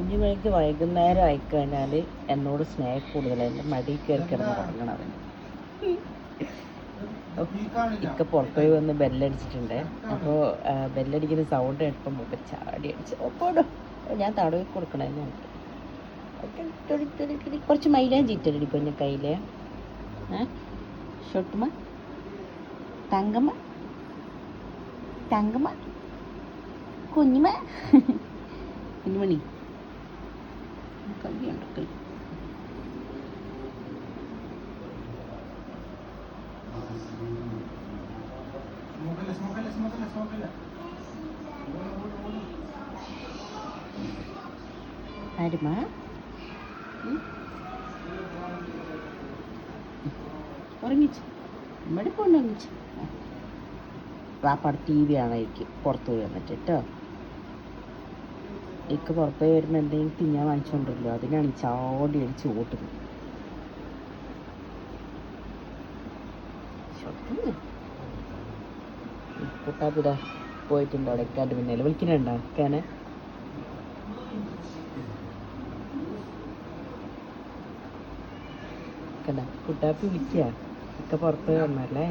കുഞ്ഞുമണിക്ക് വൈകുന്നേരം ആയിക്കഴിഞ്ഞാൽ എന്നോട് സ്നേഹം കൂടുതലാണ്. എൻ്റെ മടി കയറി കിടന്ന് ഉറങ്ങണം അവൻ. ഇക്ക പുറത്തുപോയി വന്ന് ബെല്ലടിച്ചിട്ടുണ്ട്. അപ്പോൾ ബെല്ലടിക്കുന്ന സൗണ്ട് കേട്ടപ്പോൾ മുമ്പ് ചാടി അടിച്ച് ഒപ്പോടോ ഞാൻ തടവി കൊടുക്കണമെന്ന് പറഞ്ഞു. കുറച്ച് മൈലാഞ്ചി ഇട്ടടി കുഞ്ഞ കയ്യിൽ. ഷൊട്ടുമ്മ തങ്കമ്മ തങ്കമ്മ കുഞ്ഞുമ്മ കുഞ്ഞുമണി കയ്യുണ്ട് കൈ. ആരുമാ ഉറങ്ങിച്ചു നമ്മുടെ പൊണ്ണ് ഉറങ്ങിച്ചു. വാപ്പാട് ടി വി ആണായിരിക്കും പുറത്തു പോയി വന്നിട്ട് കേട്ടോ. ഇക്ക് പുറത്തു പോയി വരുമ്പോൾ എന്തെങ്കിലും തിന്നാൻ വാങ്ങിച്ചുകൊണ്ടല്ലോ, അതിനാണ് ചാടി അടിച്ച് ഓട്ടുന്നത്. കുട്ടാപ്പിടാ പോയിട്ടുണ്ട് അവിടെ ഇക്കാൻ്റെ പിന്നാലെ വിളിക്കുന്നുണ്ടോ ഇക്കാനെ? കണ്ട കുട്ടാപ്പി വിളിക്കുക. ഇക്ക പുറത്ത് വന്നല്ലേ.